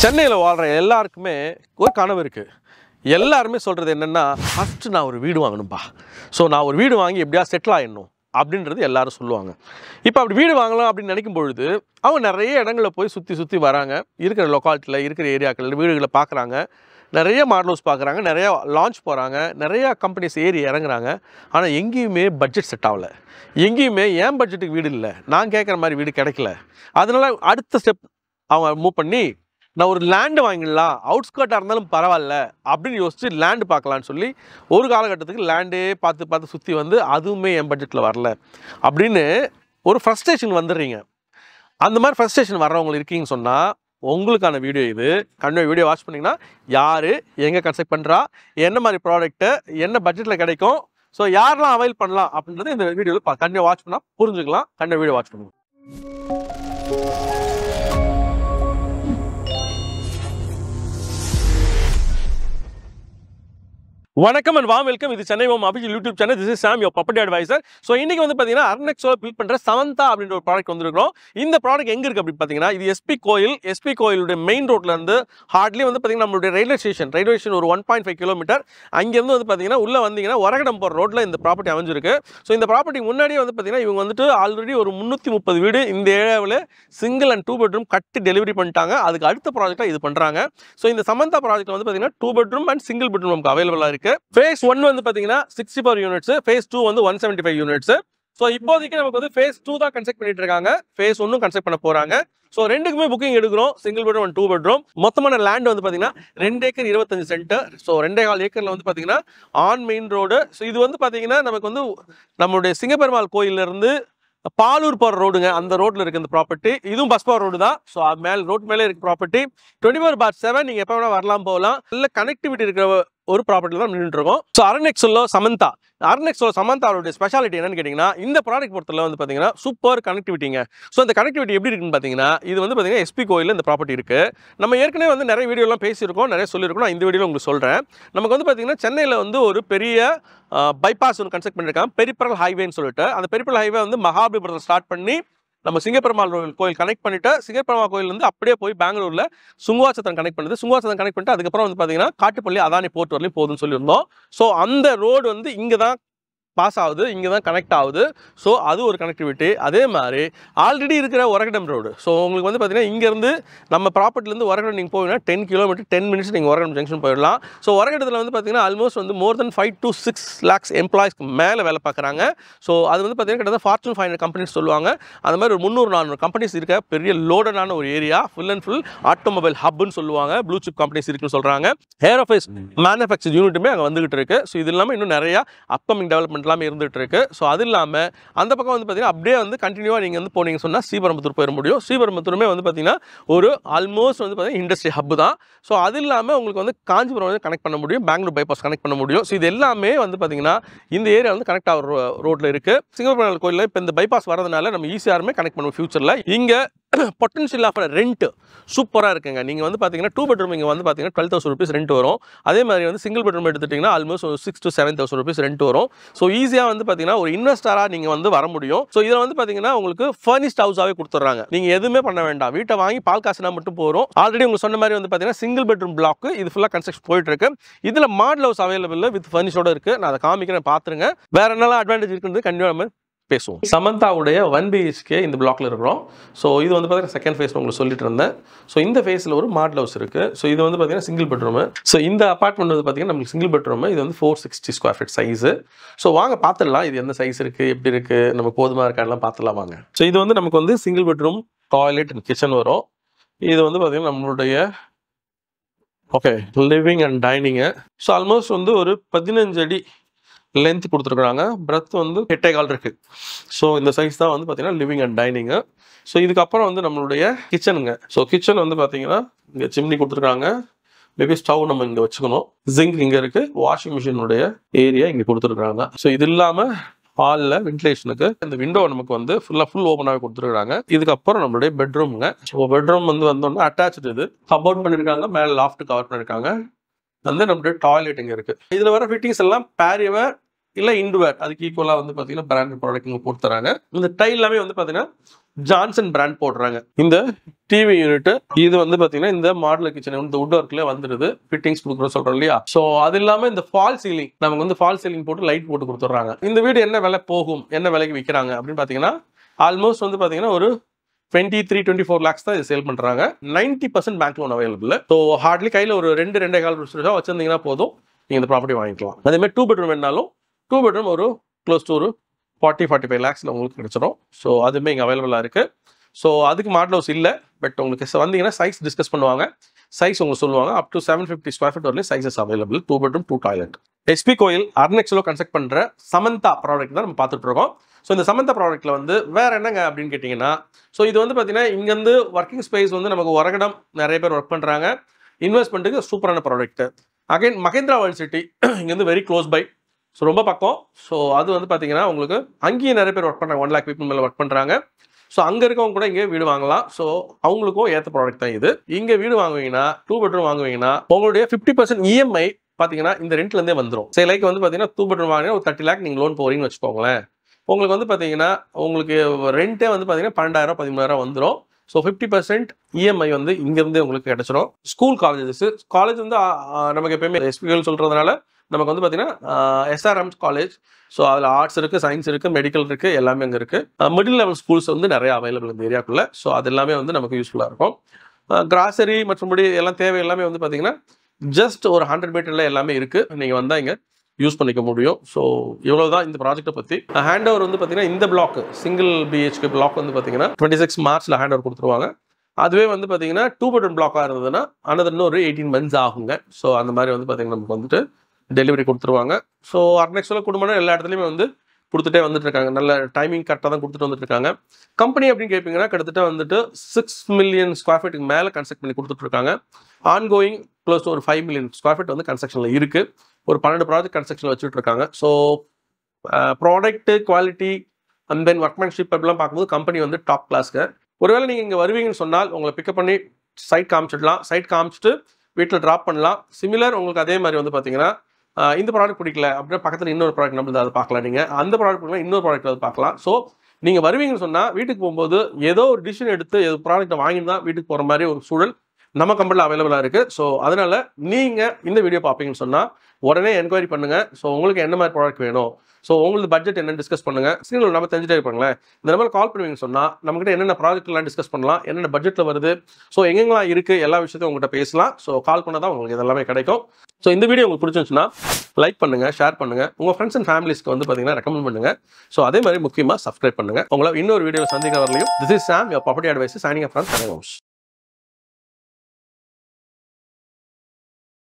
சென்னையில் வாழ்கிற எல்லாருக்குமே ஒரு கனவு இருக்குது. எல்லாருமே சொல்கிறது என்னென்னா, ஃபஸ்ட்டு நான் ஒரு வீடு வாங்கணும்பா. ஸோ நான் ஒரு வீடு வாங்கி எப்படியா செட்டில் ஆகிடணும் அப்படின்றது எல்லாரும் சொல்லுவாங்க. இப்போ அப்படி வீடு வாங்கலாம் அப்படின்னு நினைக்கும் பொழுது அவங்க நிறைய இடங்களில் போய் சுற்றி வராங்க. இருக்கிற லொக்காலிட்டியில் இருக்கிற ஏரியாக்களில் வீடுகளை பார்க்குறாங்க, நிறைய மாடல் ஹவுஸ் பார்க்குறாங்க, நிறையா லான்ச் போகிறாங்க, நிறையா கம்பெனிஸ் ஏறி இறங்குறாங்க. ஆனால் எங்கேயுமே பட்ஜெட் செட் ஆகலை. எங்கேயுமே ஏன் பட்ஜெட்டுக்கு வீடு இல்லை, நான் கேட்குற மாதிரி வீடு கிடைக்கல. அதனால் அடுத்த ஸ்டெப் அவங்க மூவ் பண்ணி, நான் ஒரு லேண்டு வாங்கிடலாம், அவுட்ஸ்கர்ட்டாக இருந்தாலும் பரவாயில்ல அப்படின்னு யோசிச்சு லேண்டு பார்க்கலான்னு சொல்லி ஒரு காலகட்டத்துக்கு லேண்டே பார்த்து சுற்றி வந்து அதுவுமே என் பட்ஜெட்டில் வரல அப்படின்னு ஒரு ஃப்ரஸ்ட்ரேஷன் வந்துடுறீங்க. அந்த மாதிரி ஃப்ரஸ்ட்ரேஷன் வர்றவங்க இருக்கீங்கன்னு சொன்னால் உங்களுக்கான வீடியோ இது. கண்டிப்பாக வீடியோ வாட்ச் பண்ணிங்கன்னா யார் எங்கே கன்ஸ்ட்ரக்ட் பண்ணுறா, என்ன மாதிரி ப்ராடக்ட்டு, என்ன பட்ஜெட்டில் கிடைக்கும், ஸோ யாரெல்லாம் அவைல் பண்ணலாம் அப்படின்றது இந்த வீடியோவில் கண்டிப்பாக வாட்ச் பண்ணால் புரிஞ்சுக்கலாம். கண்டிப்பாக வீடியோ வாட்ச் பண்ணுங்க. வணக்கம் அண்ட் வாம் வெல்கம். இது Chennai home official YouTube channel. This is Sam, your property advisor. So இன்றைக்கி வந்து பார்த்தீங்கன்னா அர்னெக்ஸோட பில்ட் பண்ணுற சமந்தா அப்படின்ற ஒரு ப்ராடக்ட் வந்துருக்கிறோம். இந்த ப்ராடக்ட் எங்கே இருக்குது அப்படின்னு பார்த்தீங்கன்னா, இது எஸ்பி கோயிலுடைய மெயின் ரோட்லேருந்து ஹார்ட்லி வந்து பார்த்தீங்கன்னா நம்மளுடைய ரயில்வே ஸ்டேஷன் ஒரு 1.5 கிலோமீட்டர் அங்கேருந்து வந்து பார்த்தீங்கன்னா உள்ளே வந்தீங்கன்னா ஒரகடம் போகிற ரோட்டில் இந்த ப்ராப்பர்ட்டி அமைஞ்சிருக்கு. ஸோ இந்த ப்ராப்பர்ட்டி முன்னாடியே வந்து பார்த்தீங்கன்னா இவங்க வந்துட்டு ஆல்ரெடி ஒரு 330 வீடு இந்த ஏரியாவில் சிங்கிள் அண்ட் 2 பெட்ரூம் கட்டி டெலிவரி பண்ணிட்டாங்க. அதுக்கு அடுத்த ப்ராஜெக்டாக இது பண்ணுறாங்க. ஸோ இந்த சமந்தா ப்ராஜெக்ட் வந்து பார்த்தீங்கன்னா 2 பெட்ரூம் அண்ட் சிங்கிள் பெட்ரூம் நமக்கு அவைலபிளாக இருக்குது. Phase 1 வந்து பாத்தீங்கன்னா 64 யூனிட்ஸ், Phase 2 வந்து 175 யூனிட்ஸ். சோ இப்போதைக்கு நமக்கு வந்து Phase 2 தான் கன்ஸ்ட்ரக்ட் பண்ணிட்டு இருக்காங்க. Phase 1 கன்ஸ்ட்ரக்ட் பண்ண போறாங்க. சோ ரெண்டுக்குமே புக்கிங் எடுக்கிறோம். Single bedroom and 2 bedroom. மொத்தமான லேண்ட் வந்து பாத்தீங்கன்னா 2 ஏக்கர் 25 சென்ட். சோ 2.25 ஏக்கர்ல வந்து பாத்தீங்கன்னா ஆன் மெயின் ரோடு. சோ இது வந்து பாத்தீங்கன்னா நமக்கு வந்து நம்மளுடைய சிங்கப்பெருமாள் கோயில்ல இருந்து பாலூர் போகிற ரோடுங்க, அந்த ரோட்ல இருக்கு இந்த ப்ராப்பர்ட்டி. இதுவும் பஸ் போகிற ரோடு தான். ஸோ ரோட் மேலே இருக்கு ப்ராப்பர்ட்டி. 24/7 நீங்கள் எப்போ வேணால் வரலாம் போகலாம். நல்ல கனெக்டிவிட்டி இருக்கிற ஒரு ப்ராப்பர்ட்டி தான் நின்றுட்டு இருக்கோம். ஸோ அர்னெக்ஸோட சமந்தாவோட ஸ்பெஷாலிட்டி என்னன்னு கேட்டிங்கன்னா, இந்த ப்ராடக்ட் பொறுத்தவரை வந்து பார்த்தீங்கன்னா சூப்பர் கனெக்டிவிட்டிங்க. ஸோ இந்த கனெக்டிவிட்டி எப்படி இருக்குன்னு பார்த்தீங்கன்னா, இது வந்து பார்த்தீங்கன்னா எஸ்பி கோயிலில் இந்த ப்ராப்பர்ட்டி இருக்குது. நம்ம ஏற்கனவே வந்து நிறைய வீடியோலாம் பேசியிருக்கோம், நிறைய சொல்லியிருக்கோம். நான் இந்த வீடியோவில் உங்களுக்கு சொல்கிறேன். நமக்கு வந்து பார்த்தீங்கன்னா சென்னையில் வந்து ஒரு பெரிய பைபாஸ் ஒன்று கன்ஸ்ட்ரக்ட் பண்ணியிருக்காங்க, பெரிபரல் ஹைவேன்னு சொல்லிட்டு. அந்த பெரிபரல் ஹைவே வந்து மகாபலிபுரத்தில் ஸ்டார்ட் பண்ணி நம்ம சிங்கப்பெருமாள் கோயில் கனெக்ட் பண்ணிட்டு, சிங்கப்பெருமாள் கோயில் வந்து அப்படியே போய் பெங்களூரில் சுங்குவாசத்திரம் கனெக்ட் பண்ணுது. சுங்குவாசத்திரம் கனெக்ட் பண்ணிட்டு அதுக்கப்புறம் வந்து பார்த்தீங்கன்னா காட்டுப்பள்ளி அதானி போர்ட் வரலையும் போகுதுன்னு சொல்லியிருந்தோம். ஸோ அந்த ரோடு வந்து இங்கே தான் பாஸ் ஆகுது, இங்கே தான் கனெக்ட் ஆகுது. ஸோ அது ஒரு கனெக்டிவிட்டி. அதே மாதிரி ஆல்ரெடி இருக்கிற ஒரகடம் ரோடு. ஸோ உங்களுக்கு வந்து பார்த்தீங்கன்னா இங்கேருந்து நம்ம ப்ராப்பர்ட்டிலேருந்து ஒரகடம் நீங்கள் போவீங்கன்னா 10 கிலோமீட்டர் 10 மினிட்ஸ் நீங்கள் ஒரகடம் ஜங்ஷன் போயிடலாம். ஸோ ஒரகடத்தில் வந்து பார்த்தீங்கன்னா ஆல்மோஸ்ட் வந்து மோர் தென் 5 to 6 lakhs எம்ப்ளாயிஸ்க்கு மேலே வேலை பார்க்குறாங்க. ஸோ அது வந்து பார்த்தீங்கன்னா கிட்டத்தட்ட Fortune 500 கம்பெனிஸ் சொல்லுவாங்க. அது மாதிரி ஒரு 300-400 கம்பெனிஸ் இருக்க பெரிய லோடடான ஒரு area. Full and full automobile ஹப்னு சொல்லுவாங்க. ப்ளூ சிப் கம்பெனிஸ் இருக்குன்னு சொல்கிறாங்க. ஏரோஃபேஸ் மேனுஃபேக்சர் யூனிட்டுமே அங்கே வந்துகிட்டு இருக்கு. ஸோ இது இல்லாமல் இன்னும் நிறையா அப்கமிங் டெவலப்மெண்ட் எல்லாமே இருந்துட்டு இருக்கு. ஸோ அது இல்லாமல் அந்த பக்கம் வந்து பார்த்தீங்கன்னா அப்படியே வந்து கண்டினியூவாக நீங்கள் வந்து போனீங்க சொன்னால் ஸ்ரீபெரும்புத்தூர் போயிட முடியும். ஸ்ரீபெரும்புத்தூருமே வந்து பார்த்தீங்கன்னா ஒரு ஆல்மோஸ்ட் வந்து பார்த்தீங்கன்னா இண்டஸ்ட்ரி ஹப் தான். ஸோ அது இல்லாமல் உங்களுக்கு வந்து காஞ்சிபுரம் வந்து கனெக்ட் பண்ண முடியும், பெங்களூர் பைபாஸ் கனெக்ட் பண்ண முடியும். ஸோ இது எல்லாமே வந்து பார்த்தீங்கன்னா இந்த ஏரியா வந்து கனெக்ட் ஆகிற ரோட்டில் இருக்குது. சிங்கப்பெருமாள் கோயிலில் இப்போ இந்த பைபாஸ் வரதுனால நம்ம ஈஸியாருமே கனெக்ட் பண்ணுவோம் ஃபியூச்சரில். இங்கே பொட்டன்ஷியல் ஆஃப் ரெண்ட் சூப்பராக இருக்குங்க. நீங்கள் வந்து பார்த்தீங்கன்னா 2 பெட்ரூம் இங்கே வந்து பார்த்தீங்கன்னா 12,000 rupees ரெண்ட் வரும். அதே மாதிரி வந்து சிங்கிள் பெட்ரூம் எடுத்துட்டிங்கன்னா ஆல்மோஸ்ட் 6,000 to 7,000 rupees ரெண்ட் வரும். ஸோ ஈஸியாக வந்து பார்த்தீங்கன்னா ஒரு இன்வெஸ்டராக நீங்கள் வந்து வர முடியும். ஸோ இதில் வந்து பார்த்தீங்கன்னா உங்களுக்கு ஃபர்னிஷ்ட் ஹவுஸாகவே கொடுத்துட்றாங்க. நீங்கள் எதுவுமே பண்ண வேண்டாம், வீட்டை வாங்கி பால் காசுனா மட்டும் போகிறோம். ஆல்ரெடி உங்களுக்கு சொன்ன மாதிரி வந்து பார்த்தீங்கன்னா சிங்கிள் பெட்ரூம் பிளாக் இது ஃபுல்லாக கன்ஸ்ட்ரக்ஷன் போயிட்டு இருக்கு. இதில் மாடல் ஹவுஸ் அவைலபிள் வித் ஃபர்னிஷோட இருக்குது. நான் அதை காமிக்கிறேன், பார்த்துருங்க. வேற என்னெல்லாம் அட்வான்டேஜ் இருக்குன்னு கண்டிப்பாக நம்ம பேசுவோம். சமந்தாவுடைய 1 BHK இந்த பிளாக்ல இருக்கிறோம். ஸோ இது வந்து பார்த்தீங்கன்னா செகண்ட் ஃபேஸ் உங்களுக்கு சொல்லிட்டு இருந்தேன். ஸோ இந்த ஃபேஸில் ஒரு மாடல் ஹவுஸ் இருக்குது. ஸோ இது வந்து பார்த்தீங்கன்னா சிங்கிள் பெட்ரூம். ஸோ இந்த அப்பார்ட்மெண்ட் வந்து பார்த்தீங்கன்னா நம்மளுக்கு சிங்கிள் பெட்ரூம். இது வந்து 460 square feet சைஸு. ஸோ வாங்க பார்த்துடலாம் இது எந்த சைஸ் இருக்குது, எப்படி இருக்குது, நமக்கு போதுமா இருக்காலாம் பார்த்துலாம் வாங்க. ஸோ இது வந்து நமக்கு வந்து single bedroom, toilet and kitchen வரும். இது வந்து பார்த்தீங்கன்னா நம்மளுடைய living and dining. So almost வந்து ஒரு 15 அடி லென்த் கொடுத்துருக்குறாங்க. பிரெத் வந்து 8.25 இருக்குது. ஸோ இந்த சைஸ் தான் வந்து பார்த்தீங்கன்னா லிவிங் அண்ட் டைனிங்கு. ஸோ இதுக்கப்புறம் வந்து நம்மளுடைய கிச்சனுங்க. ஸோ கிச்சன் வந்து பார்த்தீங்கன்னா இங்கே சிம்னி கொடுத்துருக்காங்க. மேபி ஸ்டவ் நம்ம இங்கே வச்சுக்கணும். ஜிங்க் இங்கே இருக்குது. வாஷிங் மிஷினுடைய ஏரியா இங்கே கொடுத்துருக்குறாங்க. ஸோ இது இல்லாமல் ஹாலில் வென்டிலேஷனுக்கு இந்த விண்டோ நமக்கு வந்து ஃபுல் ஓப்பனாகவே கொடுத்துருக்காங்க. இதுக்கப்புறம் நம்மளுடைய பெட்ரூமுங்க. ஸோ பெட்ரூம் வந்து வந்தோன்னா அட்டாச்சு இது கபோர்ட் பண்ணியிருக்காங்க, மேலே லாஃப்ட் கவர் பண்ணியிருக்காங்க. வந்து நம்மளுடைய டாய்லெட் இங்கே இருக்குது. இதில் வர ஃபிட்டிங்ஸ் எல்லாம் பேரியவர் இல்ல இண்டுவேர் அதுக்கு ஈக்குவலா வந்து பாத்தீங்கன்னா பிராண்டட் ப்ராடக்ட் இங்க போட்டு தராங்க. இந்த டைல் எல்லாமே வந்து பாத்தீங்கன்னா ஜான்சன் பிராண்ட் போடுறாங்க. இந்த டிவி யூனிட் இது வந்து பாத்தீங்கன்னா இந்த மாடல் கிச்சன் இந்த வுட் ஒர்க்ல வந்துருது. ஃபிட்டிங்ஸ் கொடுக்குறோம் சொல்றோம் இல்லையா? சோ அது இல்லாம இந்த ஃபால் சீலிங் நமக்கு வந்து ஃபால் சீலிங் போட்டு லைட் போட்டு கொடுத்துறாங்க. இந்த வீடு என்ன விலை போகும், என்ன விலைக்கு விற்கிறாங்க அப்படின்னு பாத்தீங்கன்னா ஆல்மோஸ்ட் வந்து பாத்தீங்கன்னா ஒரு 23-24 lakhs தான் இது சேல் பண்றாங்க. 90% bank loan available. So hardly கையில் ஒரு 2-2.5 வச்சிருந்தீங்கன்னா போதும், நீங்க இந்த ப்ராப்பர்ட்டி வாங்கிக்கலாம். அதே மாதிரி 2 bedroom வேணாலும் 2 bedroom ஒரு க்ளோஸ் டு ஒரு 40-45 lakhsல உங்களுக்கு கிடைச்சிடும். ஸோ அதுவுமே இங்கே அவைலபிளாக இருக்கு. ஸோ அதுக்கு மாடல் ஹவுஸ் இல்லை, பட் உங்களுக்கு வந்தீங்கன்னா சைஸ் டிஸ்கஸ் பண்ணுவாங்க. சைஸ் உங்களுக்கு சொல்லுவாங்க. அப் டு 750 square feet வரலையும் sizes available. 2 bedroom 2 toilet. SP கோயில் அர்னெக்ஸ்ல கன்ஸ்ட்ரக்ட் பண்ற சமந்தா ப்ராடக்ட் தான் நம்ம பார்த்துட்டு இருக்கோம். ஸோ இந்த சமந்தா ப்ராடக்ட்ல வந்து வேற என்னங்க அப்படின்னு கேட்டிங்கன்னா, ஸோ இது வந்து பார்த்தீங்கன்னா இங்கேருந்து ஒர்க்கிங் ஸ்பேஸ் வந்து நமக்கு ஒரகடம் நிறைய பேர் ஒர்க் பண்ணுறாங்க. இன்வெஸ்ட்மெண்ட்டுக்கு சூப்பரான product. Again Mahindra World City இங்கேருந்து வெரி க்ளோஸ் பை. ஸோ ரொம்ப பக்கம். ஸோ அது வந்து பார்த்தீங்கன்னா உங்களுக்கு அங்கேயும் நிறைய பேர் ஒர்க் பண்ணுறாங்க. 1 lakh people மேலே ஒர்க் பண்ணுறாங்க. ஸோ அங்கே இருக்கவங்க கூட இங்கே வீடு வாங்கலாம். ஸோ அவங்களுக்கும் ஏற்ற ப்ராடக்ட் தான் இது. இங்கே வீடு வாங்குவீங்கன்னா 2 bedroom வாங்குவீங்கன்னா உங்களுடைய 50% இஎம்ஐ பார்த்தீங்கன்னா இந்த ரெண்ட்லேருந்தே வந்துடும். சரி லைக் வந்து பார்த்தீங்கன்னா 2 bedroom வாங்கினா ஒரு 30 lakh நீங்கள் லோன் போகிறீங்கன்னு வச்சுக்கோங்களேன். உங்களுக்கு வந்து பார்த்தீங்கன்னா உங்களுக்கு ரெண்டே வந்து பார்த்தீங்கன்னா 12,000-13,000 வந்துடும். ஸோ 50% இஎம்ஐ வந்து இங்கேருந்து உங்களுக்கு கிடைச்சிடும். ஸ்கூல் காலேஜஸ் காலேஜ் வந்து நமக்கு எப்பயுமே எஸ்பிஎல் சொல்கிறதுனால நமக்கு வந்து பார்த்தீங்கன்னா எஸ்ஆர்எம் காலேஜ். ஸோ அதில் ஆர்ட்ஸ் இருக்குது, சயின்ஸ் இருக்குது, மெடிக்கல் இருக்குது, எல்லாமே அங்கே இருக்குது. மிடில் லெவல் ஸ்கூல்ஸ் வந்து நிறைய அவைலபிள் இந்த ஏரியாக்குள்ளே. ஸோ அது எல்லாமே வந்து நமக்கு யூஸ்ஃபுல்லாக இருக்கும். கிராசரி மற்றபடி எல்லாம் தேவை எல்லாமே வந்து பார்த்தீங்கன்னா ஜஸ்ட் ஒரு 100 meterல எல்லாமே இருக்குது. நீங்கள் வந்தால் இங்கே யூஸ் பண்ணிக்க முடியும். ஸோ இவ்வளோதான் இந்த ப்ராஜெக்ட்டை பற்றி. ஹேண்ட் ஓவர் வந்து பார்த்தீங்கன்னா இந்த பிளாக் சிங்கிள் பிஹெச்கே பிளாக் வந்து பார்த்தீங்கன்னா 26 Marchல ஹேண்ட் ஓவர் கொடுத்துருவாங்க. அதுவே வந்து பார்த்தீங்கன்னா 2 bedroom பிளாக்காக இருந்ததுன்னா இன்னும் ஒரு 18 months ஆகுங்க. ஸோ அந்த மாதிரி வந்து பார்த்தீங்கன்னா நமக்கு வந்துட்டு டெலிவரி கொடுத்துருவாங்க. ஸோ அர்னெக்ஸ்ல குடும்பம் எல்லா இடத்துலையுமே வந்து கொடுத்துட்டே வந்துட்டு இருக்காங்க. நல்ல டைமிங் கரெக்டாக தான் கொடுத்துட்டு வந்துட்டு இருக்காங்க. கம்பெனி அப்படின்னு கேட்பீங்கன்னா கிட்டத்தட்ட வந்துட்டு 6 million square feet மேலே கன்ஸ்ட்ரக்ட் பண்ணி கொடுத்துட்டு இருக்காங்க. ஆன்கோயிங் க்ளோஸ் டு ஒரு 5 million square feet வந்து கன்ஸ்ட்ரக்ஷனில் இருக்குது. ஒரு 12 ப்ராஜெக்ட் கன்ஸ்ட்ரக்ஷனில் வச்சுட்டு இருக்காங்க. So product quality and then workmanship அப்படிலாம் பார்க்கும்போது கம்பெனி வந்து டாப் கிளாஸ்க்கு. ஒருவேளை நீங்கள் இங்கே வருவீங்கன்னு சொன்னால் உங்களை பிக்கப் பண்ணி சைட் காமிச்சிடலாம். சைட் காமிச்சிட்டு வீட்டில் ட்ராப் பண்ணலாம். சிமிலர் உங்களுக்கு அதே மாதிரி வந்து பார்த்தீங்கன்னா இந்த ப்ராடக்ட் பிடிக்கல அப்படின்னா பக்கத்தில் இன்னொரு ப்ராடக்ட் நம்ம அதை பார்க்கலாம். நீங்கள் அந்த ப்ராடக்ட் பிடிக்கலாம், இன்னொரு ப்ராடக்ட் அதை பார்க்கலாம். ஸோ நீங்கள் வருவீங்கன்னு சொன்னால் வீட்டுக்கு போகும்போது ஏதோ ஒரு டிசிஷன் எடுத்து ப்ராடக்ட்டை வாங்கி தான் வீட்டுக்கு போகிற மாதிரி ஒரு சூழல் நம்ம கம்பெனியில் அவைலபிளாக இருக்குது. ஸோ அதனால் நீங்கள் இந்த வீடியோ பார்ப்பீங்கன்னு சொன்னால் உடனே என்கொயரி பண்ணுங்கள். ஸோ உங்களுக்கு என்ன மாதிரி ப்ராடக்ட் வேணும், ஸோ உங்களுக்கு பட்ஜெட் என்னன்னு டிஸ்கஸ் பண்ணுங்கள். ஸ்க்ரீனில் நம்ம தெரிஞ்சுட்டே இருப்பாங்களேன். இந்த நம்பர் கால் பண்ணுவீங்கன்னு சொன்னால் நம்மகிட்ட என்னென்ன ப்ராஜெக்ட்லாம் டிஸ்கஸ் பண்ணலாம், என்னென்ன பட்ஜெட்டில் வருது, ஸோ எங்கெங்கெல்லாம் இருக்குது, எல்லா விஷயத்தையும் உங்கள்கிட்ட பேசலாம். ஸோ கால் பண்ணால் தான் உங்களுக்கு இதெல்லாமே கிடைக்கும். ஸோ இந்த வீடியோ உங்களுக்கு பிடிச்சிருந்துச்சுன்னா லைக் பண்ணுங்கள், ஷேர் பண்ணுங்கள், உங்கள் ஃப்ரெண்ட்ஸ் அண்ட் ஃபேமிலிஸ்க்கு வந்து பார்த்தீங்கன்னா ரெக்கமெண்ட் பண்ணுங்கள். ஸோ அதே மாதிரி முக்கியமாக சப்ஸ்கிரைப் பண்ணுங்கள். உங்களை இன்னொரு வீடியோவில் சந்திக்க வரலையும். This is Sam, your property advisor, signing off from Chennai house.